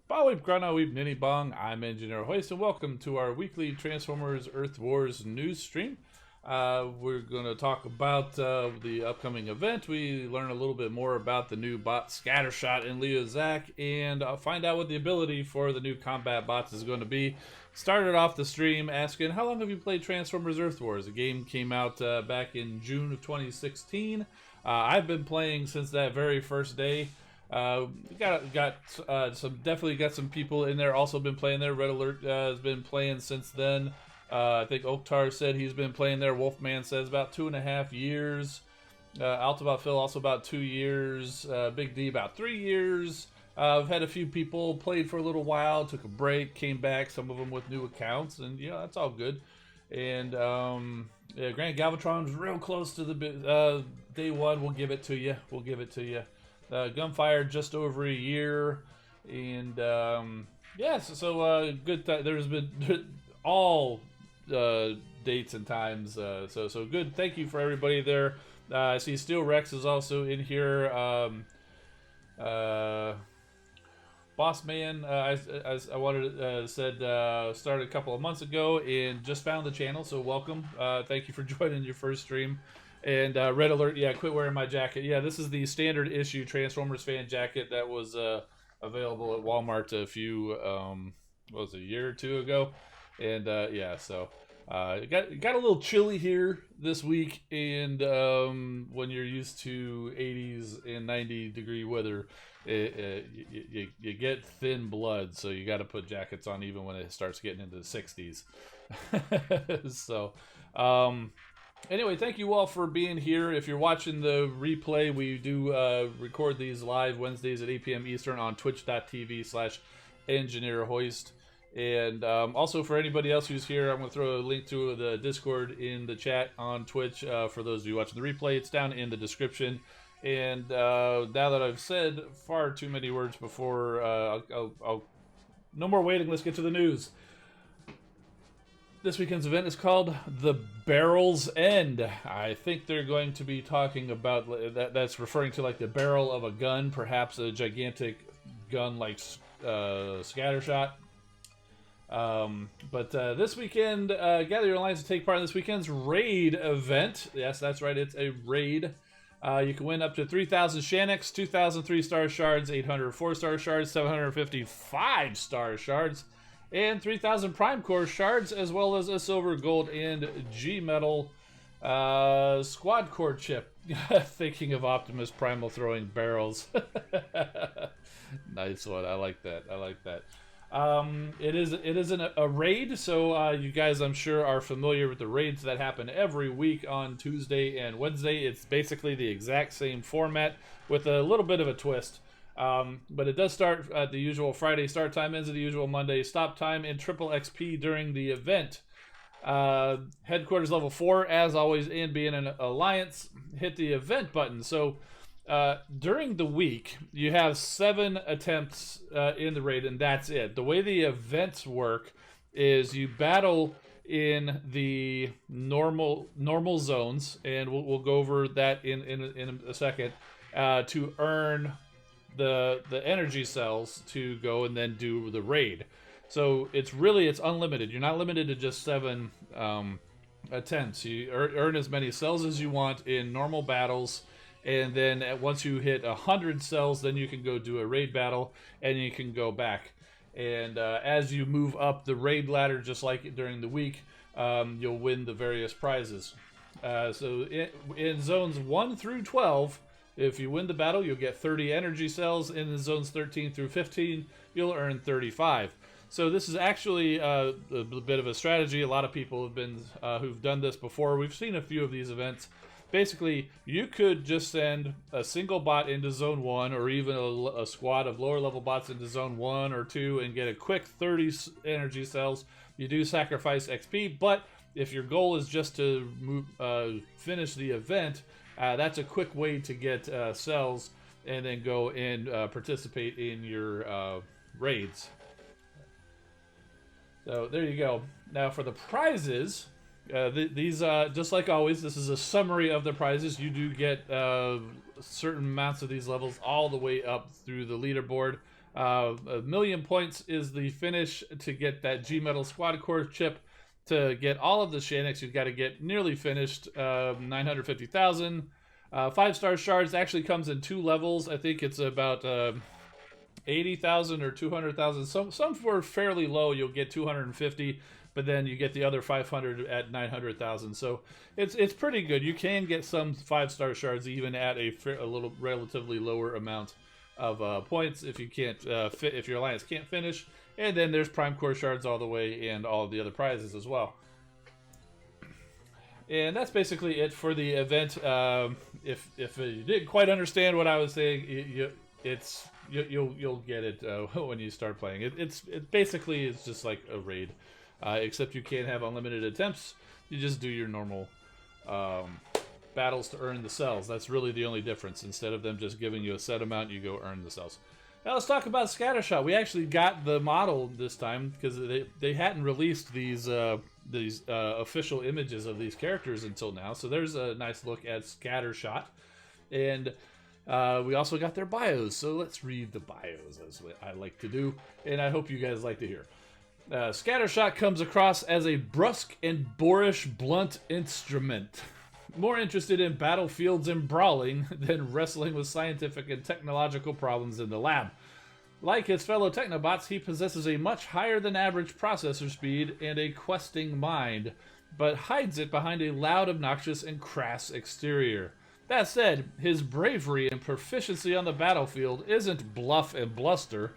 Bawib Grana Weeb Nini Bong, I'm Engineer Hoist, and welcome to our weekly Transformers Earth Wars news stream. We're going to talk about the upcoming event. We learn a little bit more about the new bot Scattershot and Leozack, and find out what the ability for the new combat bots is going to be. Started off the stream asking, how long have you played Transformers Earth Wars? The game came out back in June of 2016. I've been playing since that very first day. Definitely got some people in there also been playing there. Red Alert has been playing since then. I think Oktar said he's been playing there. Wolfman says about 2.5 years. Altabot Phil also about 2 years. Big D about 3 years. I've had a few people played for a little while, took a break, came back, some of them with new accounts, and that's all good. And yeah, Grant Galvatron's real close to the day one. We'll give it to you. Gunfire just over a year, and good. There's been all dates and times. So good. Thank you for everybody there. I see Steel Rex is also in here. Boss Man, I wanted said started a couple of months ago and just found the channel. So welcome. Thank you for joining your first stream. And Red Alert, yeah, quit wearing my jacket. Yeah, this is the standard issue Transformers fan jacket that was available at Walmart a year or two ago. And yeah, so it got a little chilly here this week. And when you're used to 80s and 90-degree weather, you get thin blood. So you got to put jackets on even when it starts getting into the 60s. So, anyway, thank you all for being here. If you're watching the replay, we do record these live Wednesdays at 8 p.m. Eastern on twitch.tv/EngineerHoist. And also for anybody else who's here, I'm going to throw a link to the Discord in the chat on Twitch. For those of you watching the replay, it's down in the description. And now that I've said far too many words before, no more waiting, let's get to the news. This weekend's event is called The Barrel's End. I think they're going to be talking about that's referring to like the barrel of a gun, perhaps a gigantic gun like Scattershot. But this weekend, gather your alliance to take part in this weekend's raid event. Yes, that's right, it's a raid. You can win up to 3,000 Shanix, 2,000 3-star shards, 800 4-star shards, 750 5-star shards, and 3,000 Prime Core shards, as well as a silver, gold, and G-metal squad core chip. Thinking of Optimus Primal throwing barrels. Nice one. I like that. It is a raid, so you guys, I'm sure, are familiar with the raids that happen every week on Tuesday and Wednesday. It's basically the exact same format with a little bit of a twist. But it does start at the usual Friday start time, ends at the usual Monday stop time, and triple XP during the event. Headquarters level 4, as always, and being an alliance, hit the event button. So during the week, you have 7 attempts in the raid, and that's it. The way the events work is you battle in the normal zones, and we'll go over that in a second, to earn the energy cells to go and then do the raid. So it's unlimited. You're not limited to just 7 attempts. You earn as many cells as you want in normal battles, and then once you hit 100 cells, then you can go do a raid battle, and you can go back. And as you move up the raid ladder, just like during the week, you'll win the various prizes. So in zones 1 through 12, if you win the battle, you'll get 30 energy cells. In the zones 13 through 15, you'll earn 35. So this is actually a bit of a strategy. A lot of people have been who've done this before. We've seen a few of these events. Basically, you could just send a single bot into Zone 1, or even a squad of lower level bots into Zone 1 or 2, and get a quick 30 energy cells. You do sacrifice XP, but if your goal is just to finish the event, that's a quick way to get cells and then go and participate in your raids. So there you go. Now for the prizes, these just like always, this is a summary of the prizes. You do get certain amounts of these levels all the way up through the leaderboard. 1,000,000 points is the finish to get that G-Metal Squad Core chip. To get all of the Shanix, you've got to get nearly finished, 950,000. 5-star shards actually comes in 2 levels. I think it's about 80,000 or 200,000. Some were fairly low. You'll get 250, but then you get the other 500 at 900,000. So it's pretty good. You can get some 5-star shards even at a little relatively lower amount of points if you can't if your alliance can't finish. And then there's Prime Core shards all the way and all of the other prizes as well. And that's basically it for the event. If you didn't quite understand what I was saying, you'll get it when you start playing. It basically is just like a raid, except you can't have unlimited attempts. You just do your normal battles to earn the cells. That's really the only difference. Instead of them just giving you a set amount, you go earn the cells. Now let's talk about Scattershot. We actually got the model this time because they hadn't released these official images of these characters until now. So there's a nice look at Scattershot, and we also got their bios. So let's read the bios, as I like to do, and I hope you guys like to hear. Scattershot comes across as a brusque and boorish blunt instrument, more interested in battlefields and brawling than wrestling with scientific and technological problems in the lab. Like his fellow Technobots, he possesses a much higher than average processor speed and a questing mind, but hides it behind a loud, obnoxious, and crass exterior. That said, his bravery and proficiency on the battlefield isn't bluff and bluster.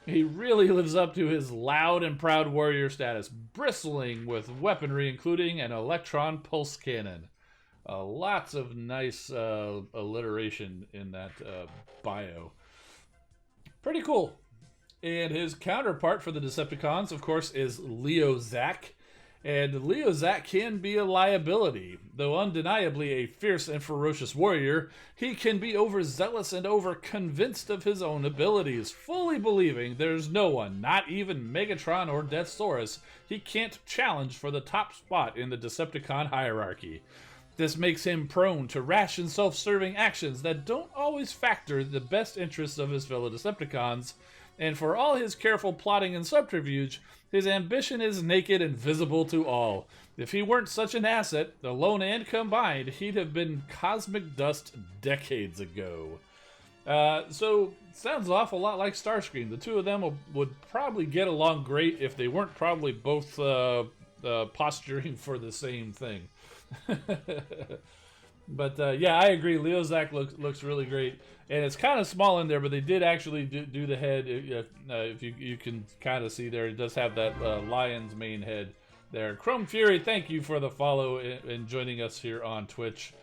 He really lives up to his loud and proud warrior status, bristling with weaponry including an electron pulse cannon. Lots of nice alliteration in that bio. Pretty cool. And his counterpart for the Decepticons, of course, is Leozack. And Leozack can be a liability. Though undeniably a fierce and ferocious warrior, he can be overzealous and overconvinced of his own abilities, fully believing there's no one, not even Megatron or Deathsaurus, he can't challenge for the top spot in the Decepticon hierarchy. This makes him prone to rash and self-serving actions that don't always factor the best interests of his fellow Decepticons, and for all his careful plotting and subterfuge, his ambition is naked and visible to all. If he weren't such an asset, alone and combined, he'd have been cosmic dust decades ago. So, sounds an awful lot like Starscream. The two of them would probably get along great if they weren't probably both posturing for the same thing. But yeah, I agree. Leozack looks really great, and it's kind of small in there, but they did actually do the head. If you can kind of see there, it does have that lion's mane head there. Chrome Fury, thank you for the follow and joining us here on Twitch.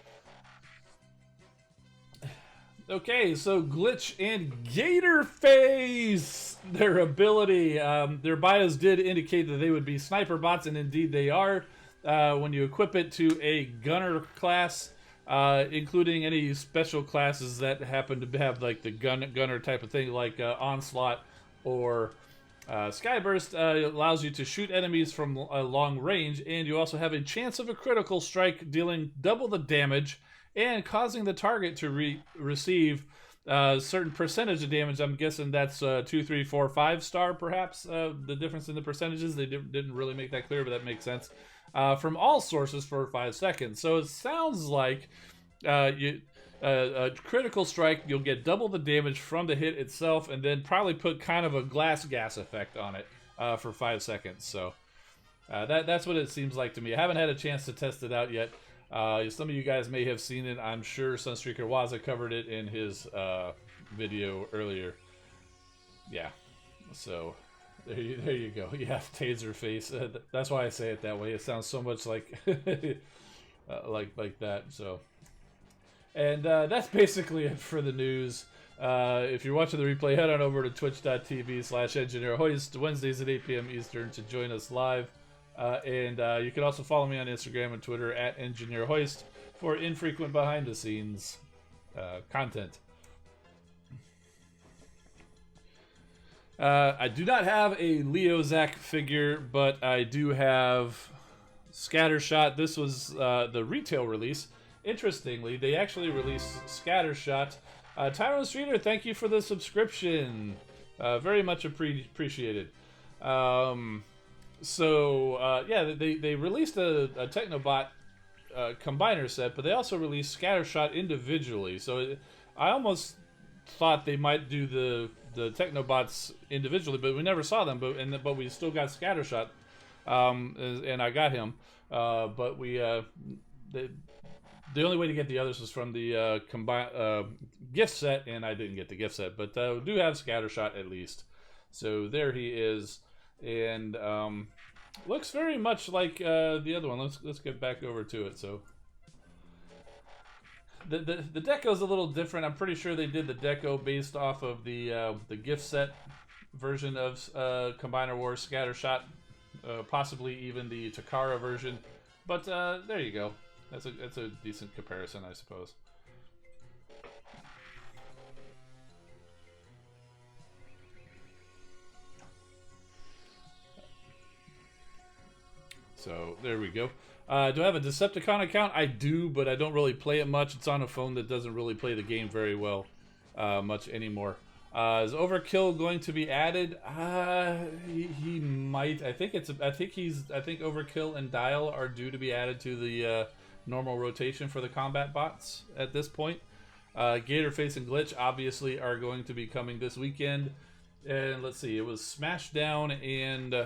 Okay, so Glitch and Gatorface, their ability, their bios did indicate that they would be sniper bots, and indeed they are. When you equip it to a gunner class, including any special classes that happen to have like the gunner type of thing, like Onslaught or Skyburst, allows you to shoot enemies from a long range, and you also have a chance of a critical strike, dealing double the damage and causing the target to receive a certain percentage of damage. I'm guessing that's 2, 3, 4, 5-star, perhaps. The difference in the percentages, they didn't really make that clear, but that makes sense. From all sources for 5 seconds. So it sounds like a critical strike, you'll get double the damage from the hit itself, and then probably put kind of a glass gas effect on it for 5 seconds. So that's what it seems like to me. I haven't had a chance to test it out yet. Some of you guys may have seen it. I'm sure Sunstreaker Waza covered it in his video earlier. Yeah, so there you go. You have Taser Face. That's why I say it that way. It sounds so much like like that. So, and that's basically it for the news. If you're watching the replay, head on over to twitch.tv/EngineerHoist Wednesdays at 8 p.m. Eastern to join us live. And you can also follow me on Instagram and Twitter at EngineerHoist for infrequent behind-the-scenes content. I do not have a Leozack figure, but I do have Scattershot. This was the retail release. Interestingly, they actually released Scattershot. Tyrone Streeter, thank you for the subscription. Very much appreciated. Yeah, they released a Technobot combiner set, but they also released Scattershot individually. So I almost thought they might do the Technobots individually, but we never saw them. But we still got Scattershot, and I got him. But the only way to get the others was from the gift set, and I didn't get the gift set. But we do have Scattershot at least. So there he is, and looks very much like the other one. Let's get back over to it. So the deco's a little different. I'm pretty sure they did the deco based off of the gift set version of Combiner Wars Scattershot, possibly even the Takara version. But there you go. That's a decent comparison, I suppose. So there we go. Do I have a Decepticon account? I do, but I don't really play it much. It's on a phone that doesn't really play the game very well much anymore. Is Overkill going to be added? He might. I think Overkill and Dial are due to be added to the normal rotation for the combat bots at this point. Gatorface and Glitch obviously are going to be coming this weekend. And let's see, it was Smashdown and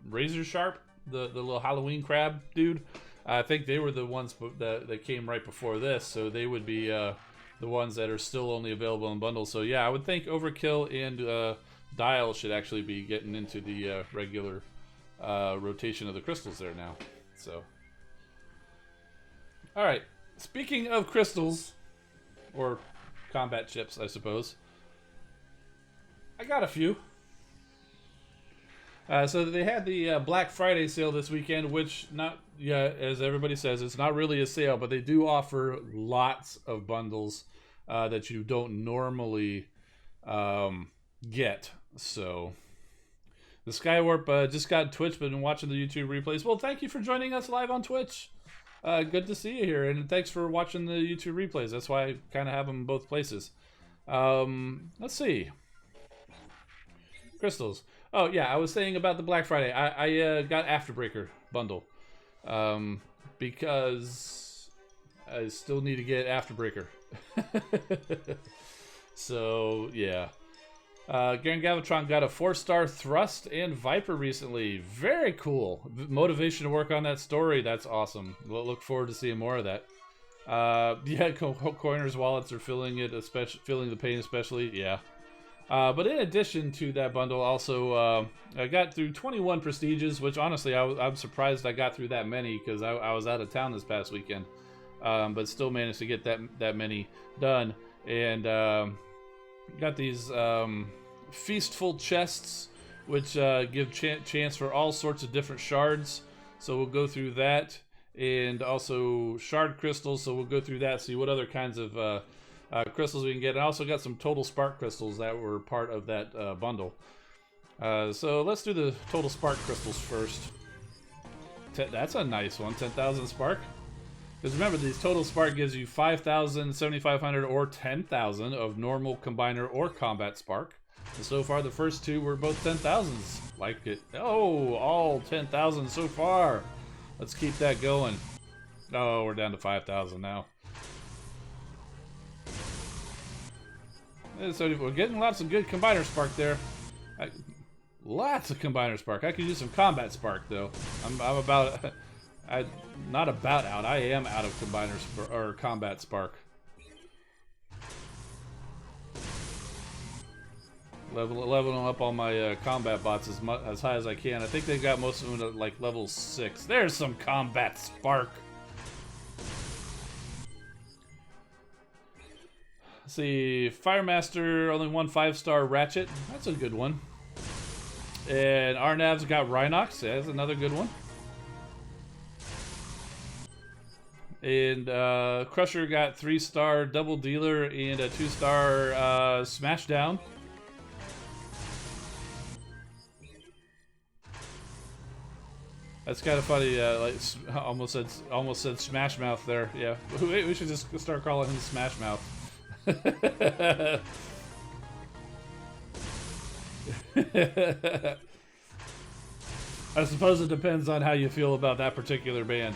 Razor Sharp, the little Halloween crab dude. I think they were the ones that came right before this, so they would be the ones that are still only available in bundles. So yeah, I would think Overkill and Dial should actually be getting into the regular rotation of the crystals there now. So, all right. Speaking of crystals, or combat chips, I suppose, I got a few. So they had the Black Friday sale this weekend, which as everybody says, it's not really a sale, but they do offer lots of bundles that you don't normally get. So the Skywarp just got Twitch, but been watching the YouTube replays. Well, thank you for joining us live on Twitch. Good to see you here, and thanks for watching the YouTube replays. That's why I kind of have them in both places. Let's see. Crystals. Oh, yeah, I was saying about the Black Friday. I got Afterbreaker bundle because I still need to get Afterbreaker. So, yeah. Garen Galvatron got a 4-star Thrust and Viper recently. Very cool. Motivation to work on that story. That's awesome. We'll look forward to seeing more of that. Yeah, Coiners wallets are feeling the pain especially. Yeah. But in addition to that bundle, also I got through 21 prestiges, which honestly I'm surprised I got through that many because I was out of town this past weekend, but still managed to get that many done. And got these feastful chests, which give chance for all sorts of different shards. So we'll go through that, and also shard crystals. So we'll go through that, see what other kinds of crystals we can get. I also got some total spark crystals that were part of that bundle. So let's do the total spark crystals first. That's a nice one, 10,000 spark. Because remember, these total spark gives you 5,000, 7,500, or 10,000 of normal combiner or combat spark. And so far, the first two were both 10,000s. Like it. Oh, all 10,000 so far. Let's keep that going. Oh, we're down to 5,000 now. So we're getting lots of good combiner spark there. Lots of combiner spark. I could use some combat spark though. I'm about, not about out. I am out of combiner or combat spark. Leveling up all my combat bots as high as I can. I think they got most of them at like level 6. There's some combat spark. Let's see, Firemaster, only one 5-star Ratchet. That's a good one. And Arnav's got Rhinox. That's another good one. And Crusher got 3-star Double Dealer and a 2-star Smashdown. That's kind of funny. Like almost said Smash Mouth there. Yeah, we should just start calling him Smash Mouth. I suppose it depends on how you feel about that particular band.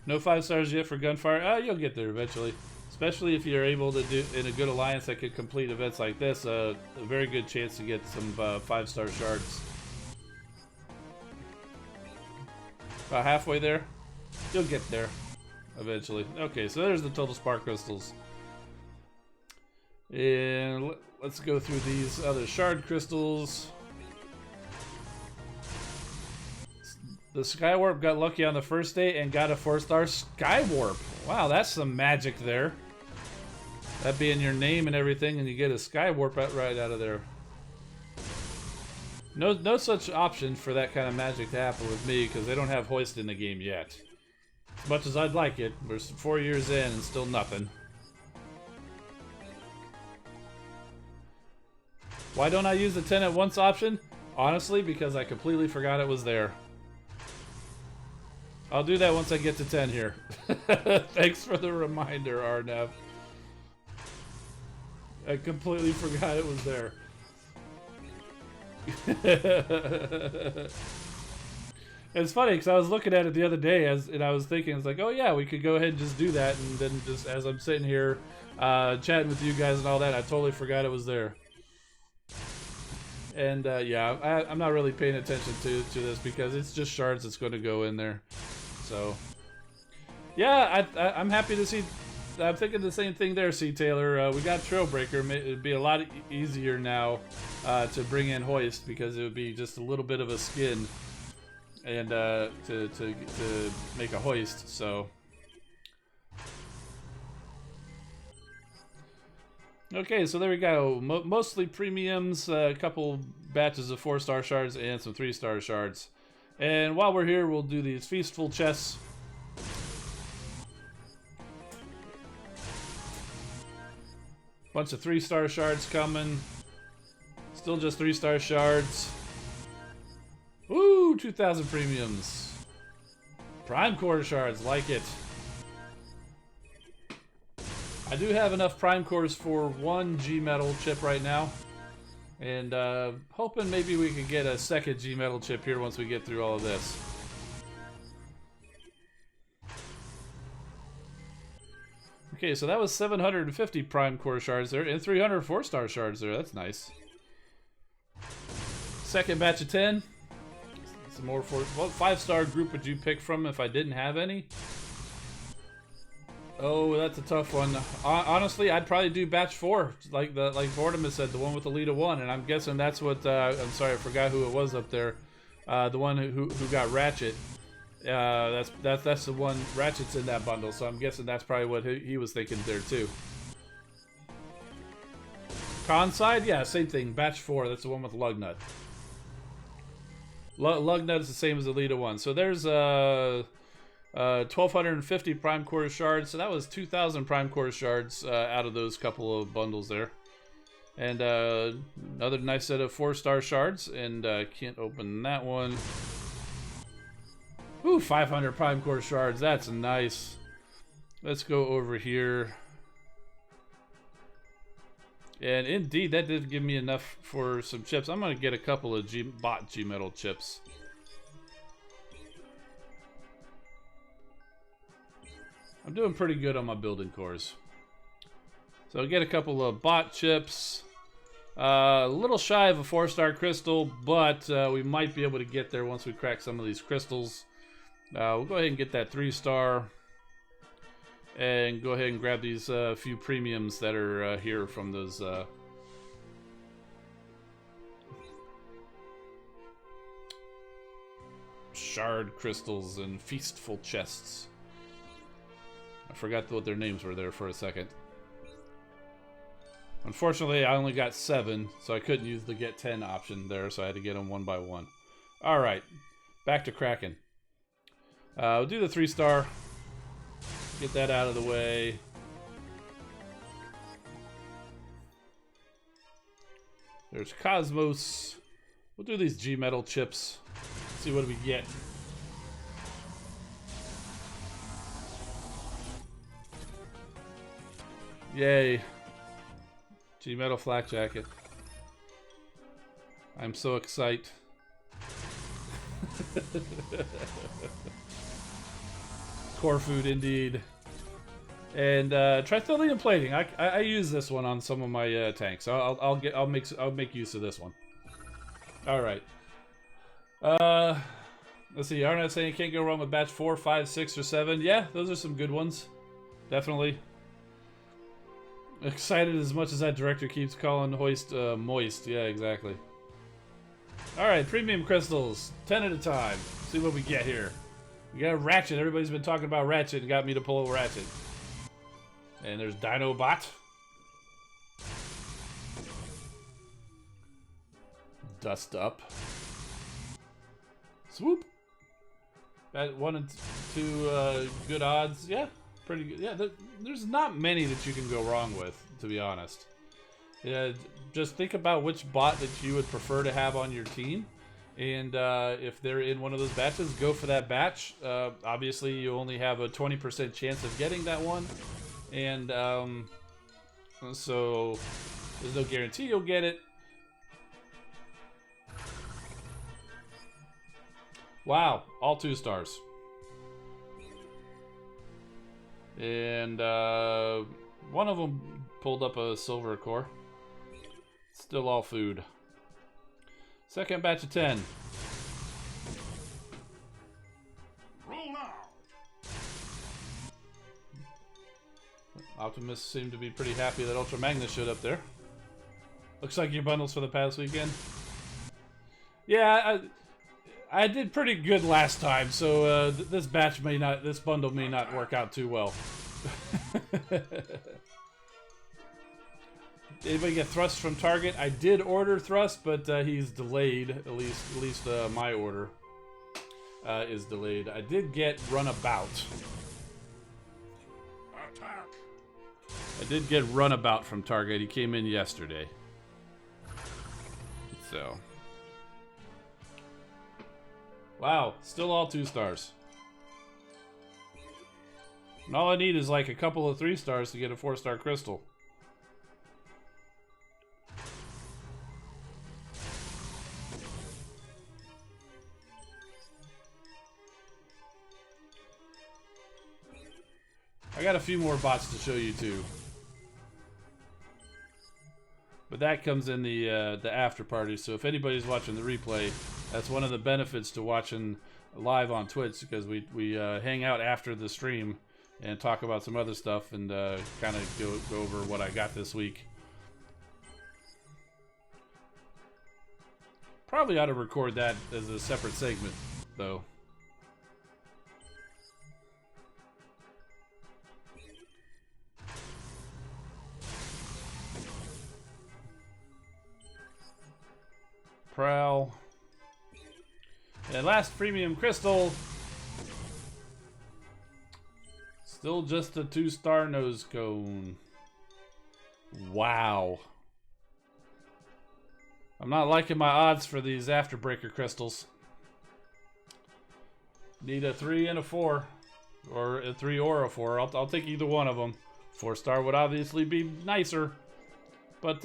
No 5 stars yet for Gunfire. Oh, you'll get there eventually. Especially if you're able to do in a good alliance that could complete events like this. A very good chance to get some 5-star shards. About halfway there. You'll get there eventually. Okay, so there's the total spark crystals. And let's go through these other shard crystals. The Skywarp got lucky on the first day and got a 4-star Skywarp. Wow, that's some magic there. That being your name and everything, and you get a Skywarp right out of there. No such option for that kind of magic to happen with me, because they don't have Hoist in the game yet. As much as I'd like it, we're 4 years in and still nothing. Why don't I use the 10 at once option? Honestly, because I completely forgot it was there. I'll do that once I get to 10 here. Thanks for the reminder, Arnev. I completely forgot it was there. It's funny because I was looking at it the other day and I was thinking, it's like, oh yeah, we could go ahead and just do that, and then just as I'm sitting here chatting with you guys and all that, I totally forgot it was there. And yeah, I'm not really paying attention to this because it's just shards that's going to go in there. So yeah, I'm happy to see. I'm thinking the same thing there, C. Taylor. We got Trailbreaker. It'd be a lot easier now to bring in Hoist because it would be just a little bit of a skin and to make a Hoist. So okay, so there we go. Mostly premiums, a couple batches of 4-star shards and some 3-star shards. And while we're here, we'll do these Feastful chests. Bunch of 3-star shards coming. Still just 3-star shards. Woo! 2,000 premiums. Prime Core shards, like it. I do have enough Prime Cores for 1 G-Metal chip right now. And hoping maybe we can get a second G-Metal chip here once we get through all of this. Okay, so that was 750 Prime Core shards there, and 300 4-star shards there. That's nice. Second batch of 10. Some more what 5-star group would you pick from if I didn't have any? Oh, that's a tough one. Honestly, I'd probably do batch 4, like Vortimus said, the one with the lead of 1, and I'm guessing that's what. I'm sorry, I forgot who it was up there. The one who got Ratchet. That's the one. Ratchet's in that bundle, so I'm guessing that's probably what he was thinking there too. Con side, yeah, same thing. Batch 4. That's the one with Lugnut. Lugnut is the same as the lead of 1. So there's 1,250 Prime Core shards, so that was 2,000 Prime Core shards out of those couple of bundles there. And another nice set of 4-star shards, and can't open that one. Ooh, 500 Prime Core shards, that's nice. Let's go over here. And indeed, that did give me enough for some chips. I'm going to get a couple of bot G-Metal chips. I'm doing pretty good on my building cores. So I'll get a couple of bot chips. A little shy of a 4-star crystal, but we might be able to get there once we crack some of these crystals. We'll go ahead and get that 3-star. And go ahead and grab these few premiums that are here from those... shard crystals and feastful chests. I forgot what their names were there for a second. Unfortunately, I only got 7, so I couldn't use the get 10 option there, so I had to get them one by one. Alright, back to Kraken. We'll do the 3-star. Get that out of the way. There's Cosmos. We'll do these G-Metal chips. See what we get. Yay. G-Metal Flak Jacket. I'm so excited. Core food indeed. And Trithelium plating. I use this one on some of my tanks. I'll make use of this one. All right. Let's see. Arnett saying you can't go wrong with batch 4, 5, 6, or 7. Yeah, those are some good ones. Definitely. Excited as much as that director keeps calling Hoist moist. Yeah, exactly. All right, premium crystals, 10 at a time. See what we get here. We got Ratchet. Everybody's been talking about Ratchet and got me to pull a Ratchet. And there's Dino-Bot. Dust Up. Swoop. That 1 and 2 good odds. Yeah, pretty good. Yeah, there's not many that you can go wrong with, to be honest. Yeah, just think about which bot that you would prefer to have on your team. And if they're in one of those batches, go for that batch. Obviously, you only have a 20% chance of getting that one. And so there's no guarantee you'll get it. Wow, all 2 stars. And one of them pulled up a silver core. Still all food. Second batch of 10. Roll now. Optimists seem to be pretty happy that Ultra Magnus showed up there. Looks like your bundles for the past weekend. Yeah, I did pretty good last time, so this bundle may not work out too well. Anybody get thrust from Target? I did order thrust, but he's delayed. At least my order is delayed. I did get runabout. Attack. I did get runabout from Target. He came in yesterday. So. Wow, still all 2 stars. And all I need is like a couple of 3 stars to get a 4-star crystal. I got a few more bots to show you too. But that comes in the after party, so if anybody's watching the replay, that's one of the benefits to watching live on Twitch, because we hang out after the stream and talk about some other stuff and kind of go over what I got this week. Probably ought to record that as a separate segment, though. Prowl. And last premium crystal. Still just a 2-star nose cone. Wow. I'm not liking my odds for these Afterbreaker crystals. Need a 3 and a 4. Or a 3 or a 4. I'll take either one of them. 4-star would obviously be nicer. But,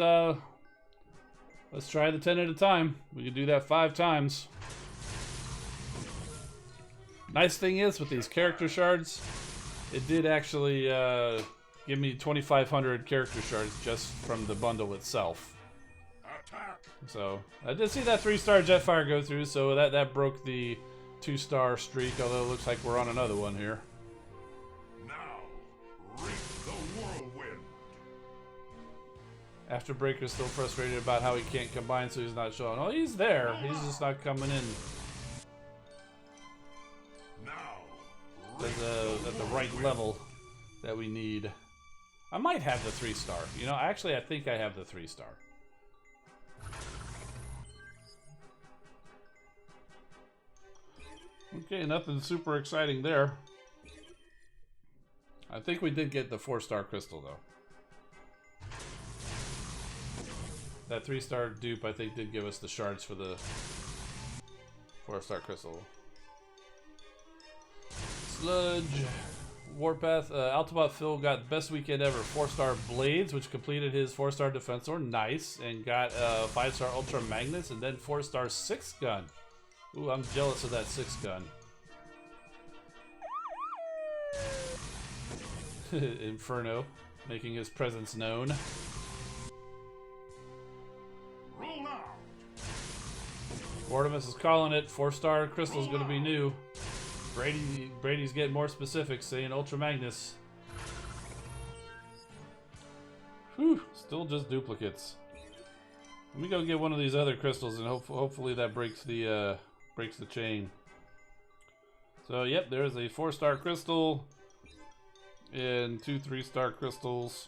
let's try the 10 at a time. We can do that 5 times. Nice thing is, with these character shards, it did actually give me 2,500 character shards just from the bundle itself. Attack. So, I did see that 3-star Jetfire go through, so that broke the 2-star streak, although it looks like we're on another one here. Now, reap the whirlwind. Afterbreaker's still frustrated about how he can't combine, so he's not showing. Oh, he's there. He's just not coming in Now, at the right level that we need. I might have the 3-star. You know, actually, I think I have the 3-star. Okay, nothing super exciting there. I think we did get the 4-star crystal, though. That 3-star dupe, I think, did give us the shards for the 4-star crystal. Sludge. Warpath. Altibot Phil got best weekend ever. 4-star Blades, which completed his 4-star Defensor. Nice. And got 5-star Ultra Magnus and then 4-star 6-gun. Ooh, I'm jealous of that 6-gun. Inferno, making his presence known. Roll out. Vortimus is calling it. 4-star Crystal's going to be new. Brady's getting more specific, saying Ultra Magnus. Whew, still just duplicates. Let me go get one of these other crystals, and hopefully that breaks the chain. So, yep, there's a 4-star crystal and 2 3-star crystals.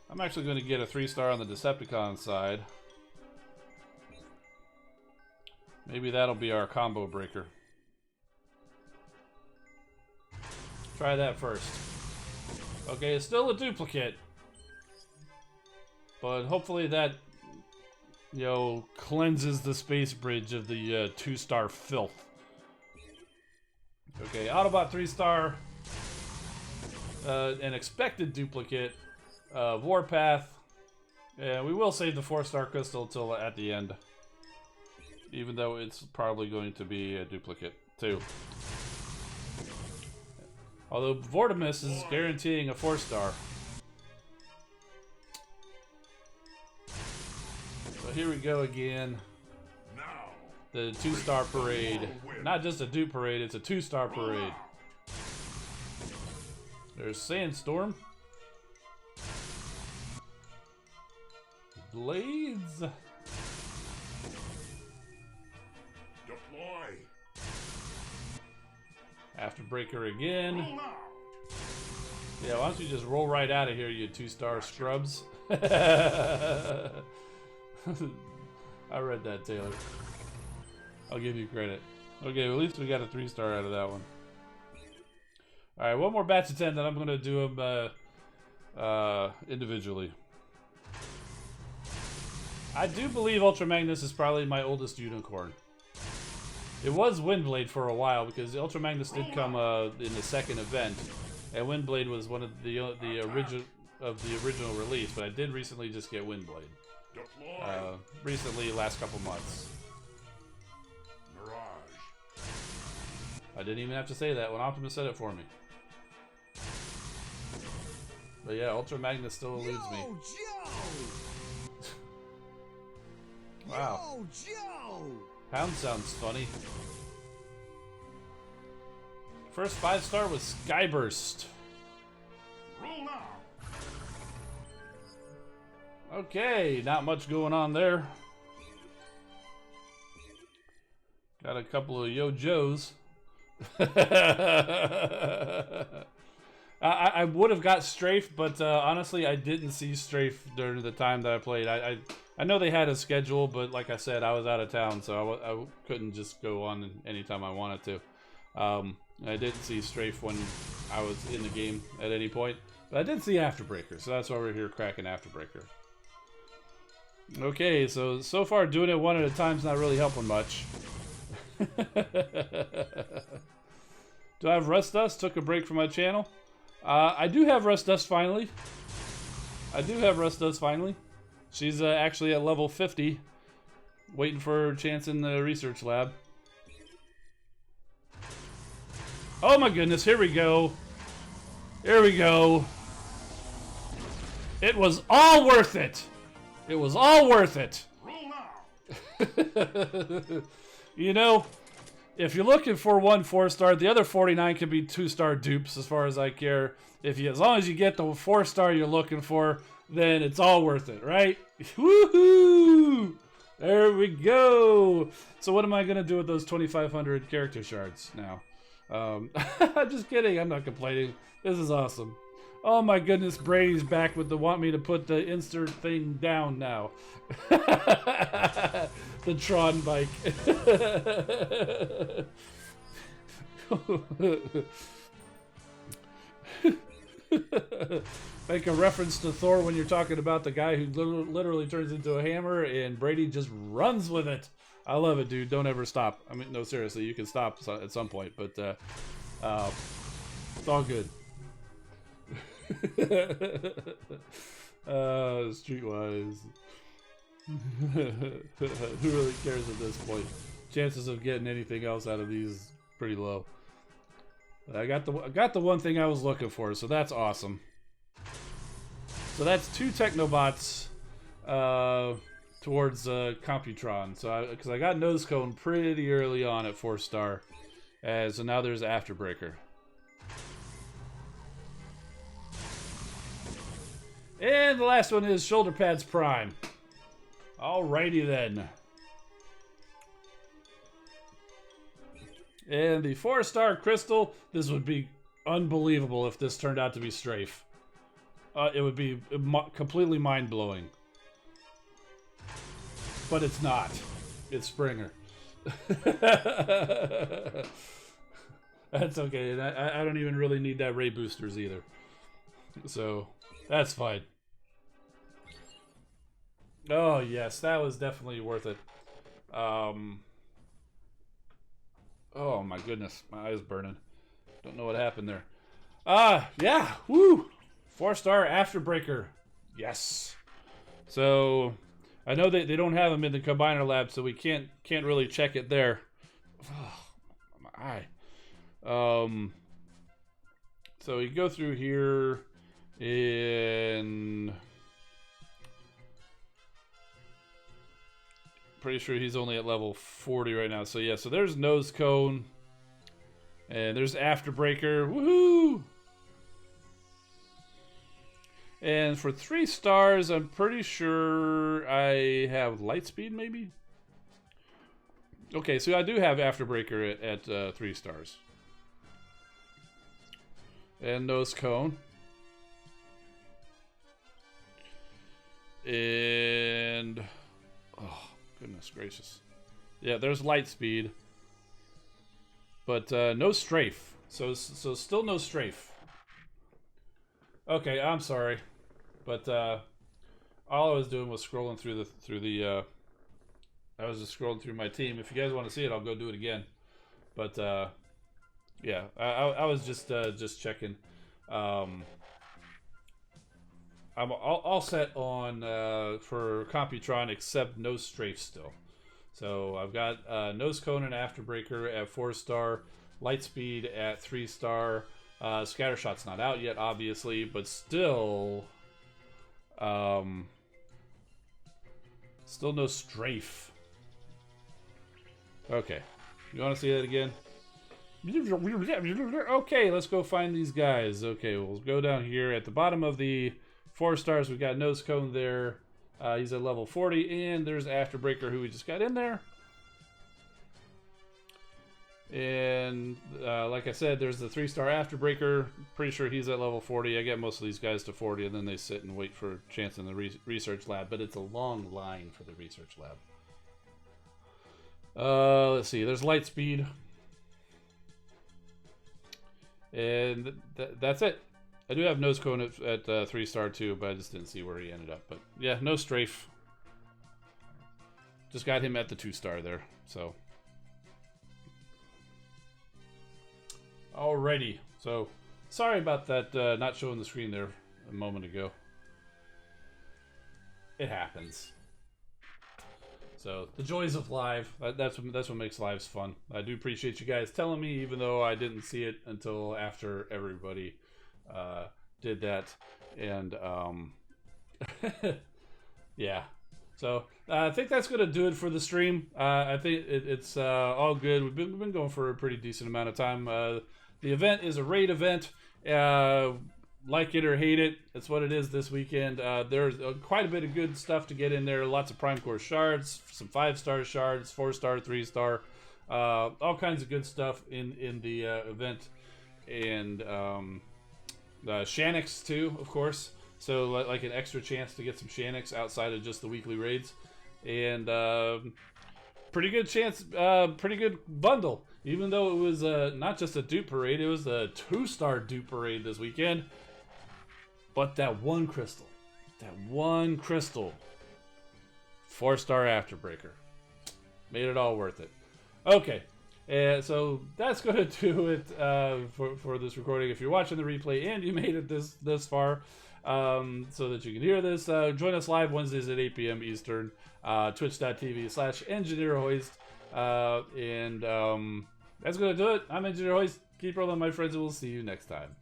I'm actually going to get a 3-star on the Decepticon side. Maybe that'll be our combo breaker. Try that first. Okay, it's still a duplicate. But hopefully that, you know, cleanses the space bridge of the 2-star filth. Okay, Autobot 3-star. An expected duplicate. Warpath. And we will save the 4-star crystal till at the end. Even though it's probably going to be a duplicate, too. Although Vortimus is guaranteeing a 4-star. So here we go again. The 2-star parade. Not just a dupe parade, it's a 2-star parade. There's Sandstorm. Blades. Deploy. Afterbreaker again. Yeah, why don't you just roll right out of here, you 2-star scrubs? I read that, Taylor. I'll give you credit. Okay, well, at least we got a 3-star out of that one. Alright, one more batch of 10, then I'm going to do them individually. I do believe Ultra Magnus is probably my oldest unicorn. It was Windblade for a while because Ultra Magnus did come in the second event, and Windblade was one of the original release. But I did recently just get Windblade. Recently, last couple months. Mirage. I didn't even have to say that when Optimus said it for me. But yeah, Ultra Magnus still eludes me. Wow. Pound sounds funny. First 5-star was Skyburst. Roll out. Okay, not much going on there. Got a couple of Yo-Joes. I would have got Strafe, but honestly, I didn't see Strafe during the time that I played. I know they had a schedule, but like I said, I was out of town, so I couldn't just go on anytime I wanted to. I didn't see Strafe when I was in the game at any point, but I did see Afterbreaker, so that's why we're here cracking Afterbreaker. Okay, so far doing it one at a time is not really helping much. Do I have Rust Dust? Took a break from my channel. I do have Rust Dust finally. She's actually at level 50, waiting for her chance in the research lab. Oh my goodness, here we go. Here we go. It was all worth it. It was all worth it. You know, if you're looking for one 4-star, the other 49 can be 2-star dupes as far as I care. As long as you get the 4-star you're looking for, then it's all worth it, right? Woohoo! There we go. So what am I gonna do with those 2,500 character shards now? I'm just kidding. I'm not complaining. This is awesome. Oh my goodness, Brady's back with the want me to put the insert thing down now. The Tron bike. Make a reference to Thor when you're talking about the guy who literally turns into a hammer and Brady just runs with it. I love it, dude. Don't ever stop. I mean, no, seriously, you can stop at some point, but it's all good. Streetwise. Who really cares at this point? Chances of getting anything else out of these pretty low. I got the one thing I was looking for, so that's awesome. So that's 2 Technobots towards Computron. So because I got Nose Cone pretty early on at 4-star, so now there's Afterbreaker. And the last one is Shoulder Pads Prime. Alrighty then. And the 4-star Crystal, this would be unbelievable if this turned out to be Strafe. It would be completely mind-blowing. But it's not. It's Springer. That's okay. I don't even really need that Ray Boosters either. So, that's fine. Oh, yes. That was definitely worth it. Oh my goodness, my eye's burning. Don't know what happened there. Yeah, woo! 4-star Afterbreaker. Yes. So, I know they don't have them in the Combiner Lab, so we can't really check it there. Oh, my eye. So you go through here and pretty sure he's only at level 40 right now. So yeah, so there's Nose Cone. And there's Afterbreaker. Woohoo! And for 3 stars, I'm pretty sure I have Lightspeed, maybe? Okay, so I do have Afterbreaker at 3 stars. And Nose Cone. And... oh, goodness gracious. Yeah, there's Lightspeed. But no Strafe. So still no Strafe. Okay, I'm sorry. But all I was doing was scrolling through the I was just scrolling through my team. If you guys want to see it, I'll go do it again. But yeah, I was just checking. I'm all set on for Computron except no Strafe still. So I've got Nose Cone and Afterbreaker at 4-star, Lightspeed at 3-star. Scattershot's not out yet, obviously, but still no Strafe. Okay, you want to see that again? Okay, let's go find these guys. Okay, we'll go down here at the bottom of the 4 stars. We've got Nose Cone there. He's at level 40, and there's Afterbreaker, who we just got in there. And like I said, there's the 3-star Afterbreaker. Pretty sure he's at level 40. I get most of these guys to 40, and then they sit and wait for a chance in the research lab. But it's a long line for the research lab. Let's see. There's Lightspeed. And that's it. I do have Nose Cone at 3-star too, but I just didn't see where he ended up. But yeah, no Strafe. Just got him at the 2-star there. So. Alrighty. So, sorry about that not showing the screen there a moment ago. It happens. So, the joys of live. That's what makes lives fun. I do appreciate you guys telling me, even though I didn't see it until after everybody did that. And, yeah. So, I think that's going to do it for the stream. I think it's all good. We've been going for a pretty decent amount of time. The event is a raid event. Like it or hate it, it's what it is this weekend. There's quite a bit of good stuff to get in there. Lots of Prime Core shards, some 5-star shards, 4-star, 3-star, all kinds of good stuff in the event, and Shaniks too, of course. So like an extra chance to get some Shaniks outside of just the weekly raids, and pretty good chance, pretty good bundle. Even though it was not just a dupe parade, it was a 2-star dupe parade this weekend. But that one crystal, 4-star Afterbreaker, made it all worth it. Okay, And so that's going to do it for this recording. If you're watching the replay and you made it this far, so that you can hear this, join us live Wednesdays at 8 p.m. Eastern, twitch.tv/EngineerHoist. And that's going to do it. I'm Engineer Hoist. Keep rolling, my friends, and we'll see you next time.